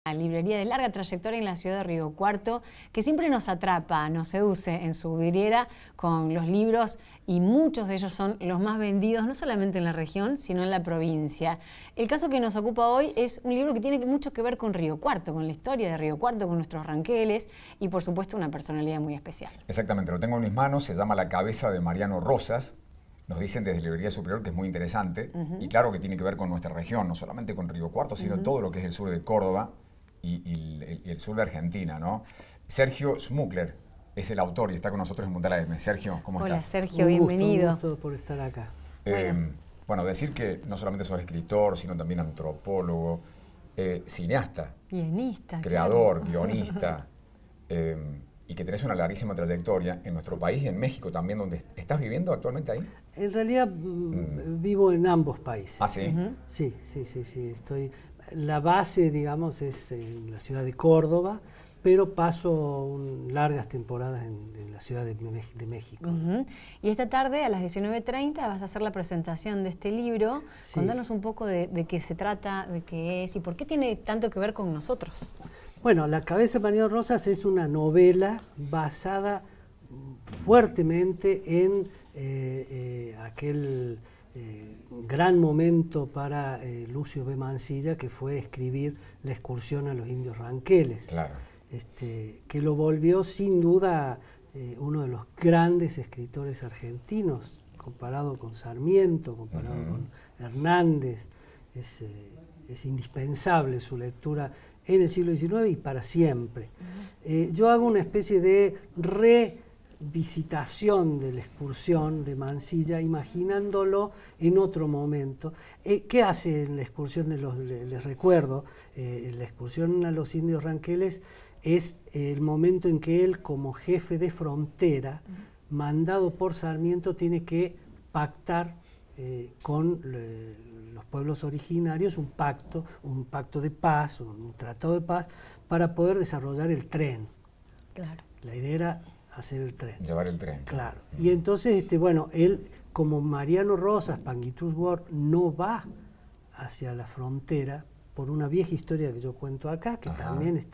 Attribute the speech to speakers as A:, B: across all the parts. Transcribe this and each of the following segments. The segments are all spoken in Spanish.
A: Una librería de larga trayectoria en la ciudad de Río Cuarto, que siempre nos atrapa, nos seduce en su vidriera con los libros, y muchos de ellos son los más vendidos, no solamente en la región, sino en la provincia. El caso que nos ocupa hoy es un libro que tiene mucho que ver con Río Cuarto, con la historia de Río Cuarto, con nuestros ranqueles y, por supuesto, una personalidad muy especial.
B: Exactamente, lo tengo en mis manos, se llama La cabeza de Mariano Rosas. Nos dicen desde Librería Superior que es muy interesante, y claro que tiene que ver con nuestra región, no solamente con Río Cuarto, sino todo lo que es el sur de Córdoba y el sur de Argentina, ¿no? Sergio Smukler es el autor y está con nosotros en Punta AM. Sergio, ¿cómo estás?
A: Hola Sergio, bienvenido.
C: Un gusto por estar acá.
B: Bueno, decir que no solamente sos escritor, sino también antropólogo, cineasta,
A: guionista,
B: creador,
A: claro.
B: Guionista, y que tenés una larguísima trayectoria en nuestro país y en México también, donde estás viviendo actualmente ahí.
C: En realidad vivo en ambos países.
B: ¿Ah, sí?
C: Sí. La base, digamos, es en la ciudad de Córdoba, pero paso largas temporadas en la ciudad de México.
A: Y esta tarde a las 19:30 vas a hacer la presentación de este libro.
C: Sí.
A: Contanos un poco de qué se trata, de qué es y por qué tiene tanto que ver con nosotros.
C: Bueno, La cabeza de Mariano Rosas es una novela basada fuertemente en aquel gran momento para Lucio B. Mansilla, que fue escribir La excursión a los indios ranqueles.
B: Claro.
C: Que lo volvió sin duda uno de los grandes escritores argentinos, comparado con Sarmiento, comparado con Hernández. Es indispensable su lectura en el siglo XIX y para siempre. Yo hago una especie de revisitación de La excursión de Mansilla, imaginándolo en otro momento. ¿Qué hace en La excursión les recuerdo, La excursión a los indios ranqueles es el momento en que él, como jefe de frontera, mandado por Sarmiento, tiene que pactar con los pueblos originarios un pacto de paz, un tratado de paz, para poder desarrollar el tren.
A: Claro.
C: La idea era hacer el tren.
B: Llevar el tren.
C: Claro. Y entonces, él, como Mariano Rosas, Panguitus Ward, no va hacia la frontera por una vieja historia que yo cuento acá, que también es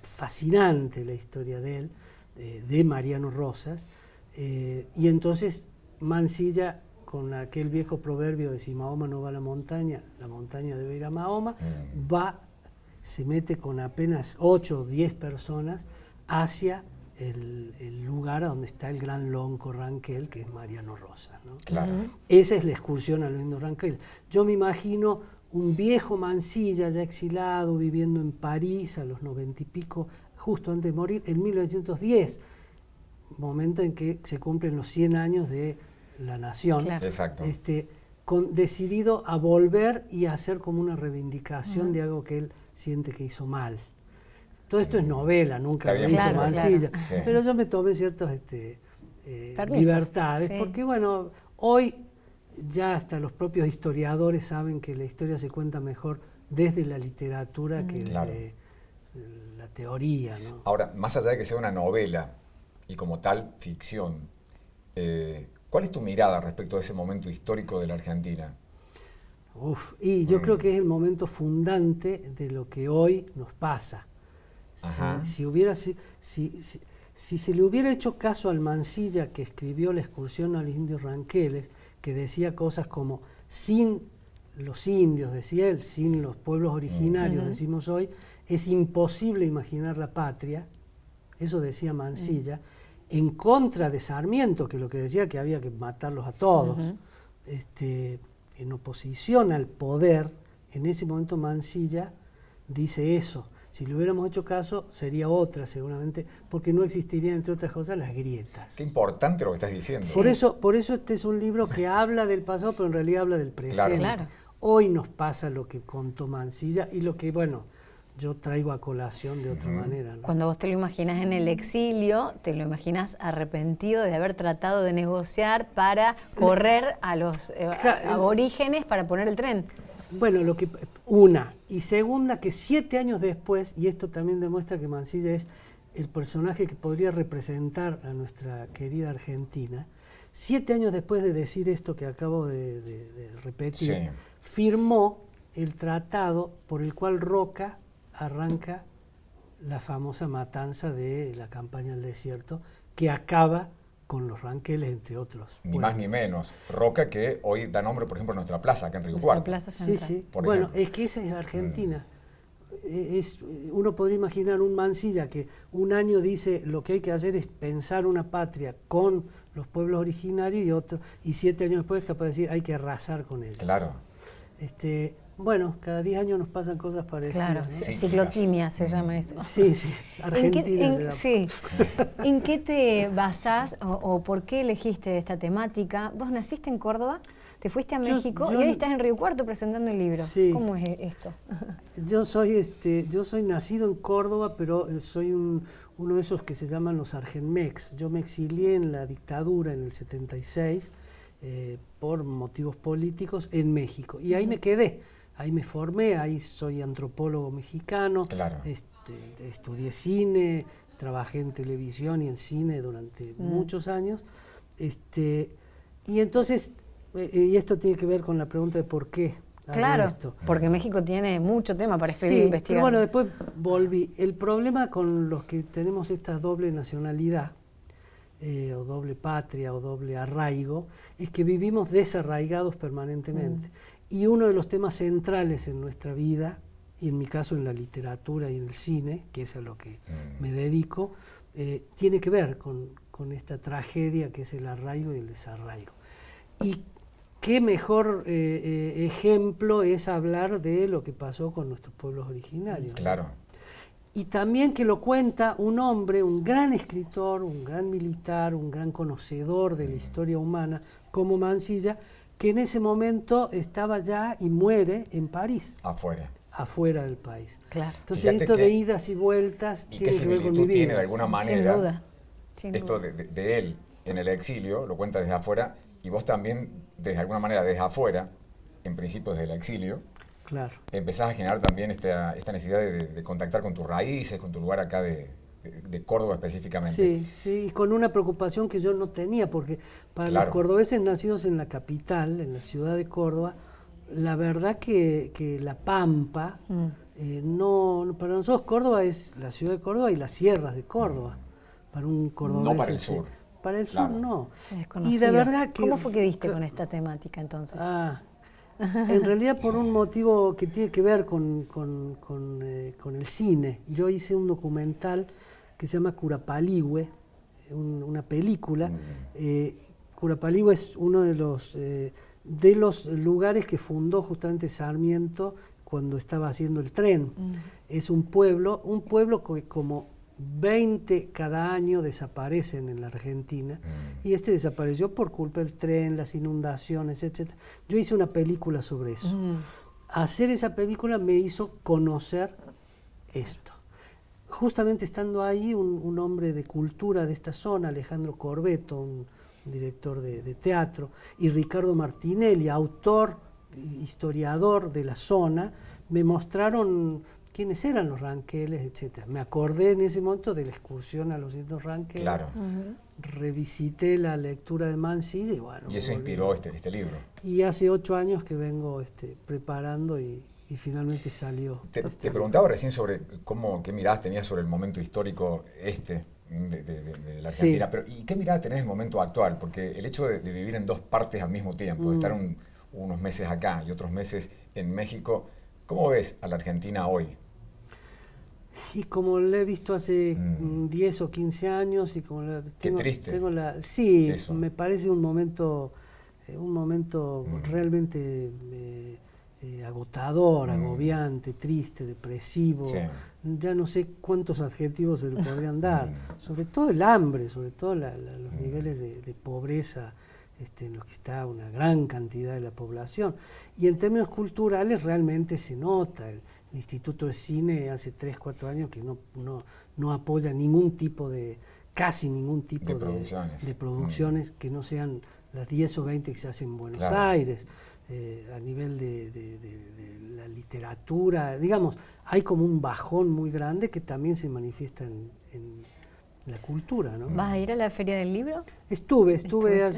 C: fascinante la historia de él, de Mariano Rosas. Y entonces Mansilla, con aquel viejo proverbio de si Mahoma no va a la montaña debe ir a Mahoma, se mete con apenas 8 o 10 personas hacia el lugar a donde está el gran lonco ranquel, que es Mariano Rosas, ¿no?
B: Claro.
C: Esa es la excursión a los indios ranqueles. Yo me imagino un viejo Mansilla ya exilado, viviendo en París a los 90 y pico, justo antes de morir, en 1910, momento en que se cumplen los 100 años de la nación.
A: Claro.
B: Exacto.
C: Decidido a volver y a hacer como una reivindicación de algo que él siente que hizo mal. Todo esto es novela, nunca lo hizo Mansilla,
A: claro.
B: Sí.
C: pero yo me tomé ciertas libertades, porque bueno, hoy ya hasta los propios historiadores saben que la historia se cuenta mejor desde la literatura que desde la teoría, ¿no?
B: Ahora, más allá de que sea una novela y como tal ficción, ¿cuál es tu mirada respecto a ese momento histórico de la Argentina?
C: Y yo creo que es el momento fundante de lo que hoy nos pasa. Si se le hubiera hecho caso al Mansilla, que escribió La excursión a los indios ranqueles, que decía cosas como sin los indios, decía él, sin los pueblos originarios, decimos hoy, es imposible imaginar la patria, eso decía Mansilla, en contra de Sarmiento, que lo que decía que había que matarlos a todos, en oposición al poder. En ese momento Mansilla dice eso. Si le hubiéramos hecho caso, sería otra seguramente, porque no existirían, entre otras cosas, las grietas.
B: Qué importante lo que estás diciendo.
C: Por eso este es un libro que habla del pasado, pero en realidad habla del presente.
A: Claro.
C: Hoy nos pasa lo que contó Mansilla y lo que, bueno, yo traigo a colación de otra manera, ¿no?
A: Cuando vos te lo imaginas en el exilio, te lo imaginas arrepentido de haber tratado de negociar para correr a los aborígenes para poner el tren.
C: Bueno, y segunda, que 7 años después, y esto también demuestra que Mansilla es el personaje que podría representar a nuestra querida Argentina, 7 años después de decir esto que acabo de repetir, firmó el tratado por el cual Roca arranca la famosa matanza de la campaña del desierto, que acaba con los ranqueles, entre otros.
B: Ni más ni menos. Roca, que hoy da nombre, por ejemplo, a nuestra plaza, acá en Río Cuarto.
A: Plaza
C: Sí,
A: Central.
C: sí.
B: Por
C: Bueno,
B: ejemplo.
C: es que esa es Argentina. Uno podría imaginar un Mansilla que un año dice lo que hay que hacer es pensar una patria con los pueblos originarios y 7 años después es capaz de decir hay que arrasar con ellos.
B: Claro.
C: Bueno, cada 10 años nos pasan cosas parecidas.
A: Claro,
C: ¿no?
B: Sí,
A: ciclotimia se llama eso.
C: Sí, sí, Argentina se llama.
A: Sí. ¿En qué te basás o por qué elegiste esta temática? Vos naciste en Córdoba, te fuiste a México y hoy estás en Río Cuarto presentando el libro.
C: Sí.
A: ¿Cómo es esto?
C: Yo soy nacido en Córdoba, pero soy uno de esos que se llaman los Argenmex. Yo me exilié en la dictadura en el 76 por motivos políticos en México y ahí me quedé. Ahí me formé, ahí soy antropólogo mexicano,
B: Claro.
C: Estudié cine, trabajé en televisión y en cine durante muchos años. Y entonces, y esto tiene que ver con la pregunta de por qué hago
A: Claro,
C: esto.
A: porque México tiene mucho tema para escribir e
C: Sí,
A: investigar.
C: pero bueno, después volví. El problema con los que tenemos esta doble nacionalidad, o doble patria, o doble arraigo, es que vivimos desarraigados permanentemente. Y uno de los temas centrales en nuestra vida, y en mi caso en la literatura y en el cine, que es a lo que me dedico, tiene que ver con esta tragedia que es el arraigo y el desarraigo. Y qué mejor ejemplo es hablar de lo que pasó con nuestros pueblos originarios.
B: Claro.
C: Y también que lo cuenta un hombre, un gran escritor, un gran militar, un gran conocedor de la historia humana, como Mansilla, que en ese momento estaba ya y muere en París, afuera del país.
A: Claro.
C: Entonces
B: Fíjate
C: esto
B: que-
C: de idas y vueltas
B: Y
C: tiene
B: qué
C: que ver con mi
B: similitud
C: vida.
B: tiene de alguna manera
A: Sin duda. Sin
B: esto
A: duda.
B: de él en el exilio, lo cuenta desde afuera, y vos también, desde alguna manera, desde afuera, en principio desde el exilio,
C: Claro.
B: empezás a generar también esta necesidad de contactar con tus raíces, con tu lugar acá de Córdoba específicamente.
C: Sí, sí, y con una preocupación que yo no tenía, porque para
B: Claro.
C: los cordobeses nacidos en la capital, en la ciudad de Córdoba, la verdad que La Pampa, para nosotros Córdoba es la ciudad de Córdoba y las sierras de Córdoba. Para un cordobés.
B: No para el sur.
C: Para el
B: Claro.
C: sur no.
A: Es
C: Y
A: desconocido.
C: de verdad que...
A: ¿Cómo fue que diste con esta temática entonces?
C: En realidad por un motivo que tiene que ver con el cine. Yo hice un documental que se llama Curapaligüe, una película. Curapaligüe es uno de los lugares que fundó justamente Sarmiento cuando estaba haciendo el tren. Es un pueblo que como 20 cada año desaparecen en la Argentina y este desapareció por culpa del tren, las inundaciones, etc. Yo hice una película sobre eso. Hacer esa película me hizo conocer esto. Justamente estando ahí, un hombre de cultura de esta zona, Alejandro Corbeto, un director de teatro, y Ricardo Martinelli, autor, historiador de la zona, me mostraron quiénes eran los ranqueles, etc. Me acordé en ese momento de la excursión a los distintos ranqueles.
B: Claro.
C: Revisité la lectura de Mansilla y bueno.
B: Y eso
C: volví.
B: inspiró este libro.
C: Y hace 8 años que vengo preparando y finalmente salió.
B: Te preguntaba recién sobre qué miradas tenías sobre el momento histórico de la Argentina,
C: Sí.
B: pero ¿y qué mirada tenés del momento actual? Porque el hecho de vivir en dos partes al mismo tiempo, de estar unos meses acá y otros meses en México, ¿cómo ves a la Argentina hoy?
C: Y como la he visto hace 10 o 15 años y como
B: Qué triste.
C: Sí,
B: Eso.
C: me parece un momento realmente agotador, agobiante, triste, depresivo.
B: Sí.
C: Ya no sé cuántos adjetivos se le podrían dar. Sobre todo el hambre, sobre todo los niveles de pobreza en los que está una gran cantidad de la población. Y en términos culturales realmente se nota. El Instituto de Cine hace 3, 4 años que no apoya casi ningún tipo de producciones que no sean las 10 o 20 que se hacen en Buenos Aires. A nivel de la literatura, digamos, hay como un bajón muy grande que también se manifiesta en la cultura, ¿no?
A: ¿Vas a ir a la Feria del Libro?
C: Estuve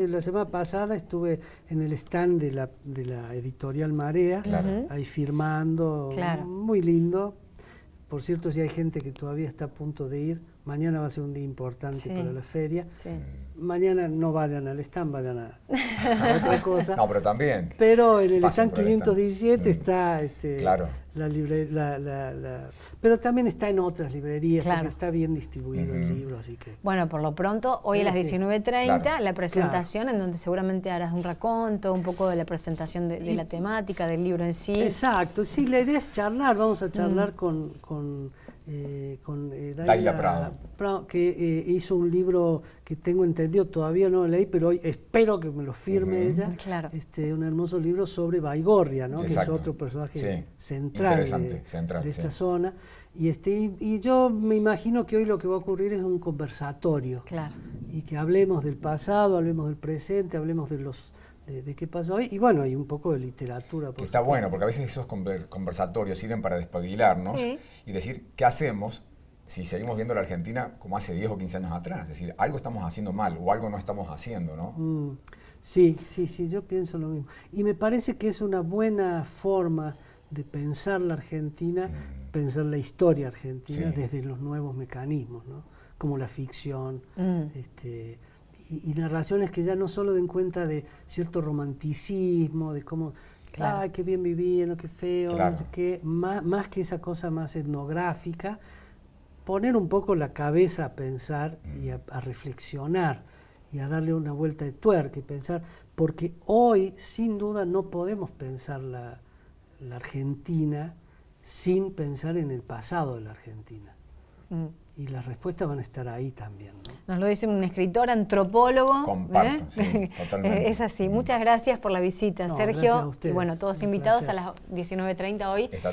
C: la semana pasada, estuve en el stand de la editorial Marea,
B: Claro.
C: ahí firmando,
A: Claro.
C: muy lindo, por cierto, si hay gente que todavía está a punto de ir, mañana va a ser un día importante
A: Sí.
C: para la feria.
A: Sí.
C: Mañana no vayan al stand, vayan a otra cosa.
B: No, pero también.
C: Pero en el
B: Pasen
C: stand
B: por el stand.
C: 517 está
B: Claro.
C: pero también está en otras librerías,
A: Claro.
C: porque está bien distribuido el
B: Ujú.
C: libro, así que...
A: Bueno, por lo pronto, hoy a las
C: Sí.
A: 19:30,
B: Claro.
A: la presentación en donde seguramente harás un raconto, un poco de la presentación de la temática, del libro en sí.
C: Exacto, sí, la idea es charlar, vamos a charlar con
B: Daila Prado.
C: que hizo un libro que tengo entendido, todavía no lo leí, pero hoy espero que me lo firme
B: Ujú.
C: ella.
A: Claro.
C: Un hermoso libro sobre Baigorria, ¿no? Que es
B: Exacto.
C: otro personaje
B: Sí.
C: central
B: Interesante, central,
C: de esta
B: sí.
C: zona. Y yo me imagino que hoy lo que va a ocurrir es un conversatorio.
A: Claro.
C: Y que hablemos del pasado, hablemos del presente, hablemos de qué pasa hoy. Y bueno, hay un poco de literatura.
B: Que
C: por
B: está
C: supuesto.
B: bueno, porque a veces esos conversatorios sirven para despabilarnos
A: Sí.
B: y decir qué hacemos si seguimos viendo la Argentina como hace 10 o 15 años atrás. Es decir, algo estamos haciendo mal o algo no estamos haciendo, ¿no?
C: Sí, yo pienso lo mismo. Y me parece que es una buena forma de pensar la Argentina, pensar la historia argentina
B: Sí.
C: desde los nuevos mecanismos, ¿no? Como la ficción, y narraciones que ya no solo den cuenta de cierto romanticismo, de cómo,
A: Claro.
C: ay, qué bien vivían, o qué feo,
B: Claro.
C: no sé qué, más que esa cosa más etnográfica, poner un poco la cabeza a pensar y a reflexionar y a darle una vuelta de tuerca y pensar, porque hoy sin duda no podemos pensar la Argentina sin pensar en el pasado de la Argentina. Y las respuestas van a estar ahí también, ¿no?
A: Nos lo dice un escritor, antropólogo.
B: Comparto, sí, totalmente.
A: Es así. Muchas gracias por la visita,
C: No, gracias
A: Sergio.
C: a ustedes.
A: Y bueno, todos
C: Un
A: invitados
C: placer.
A: a las 19:30 hoy.
B: Está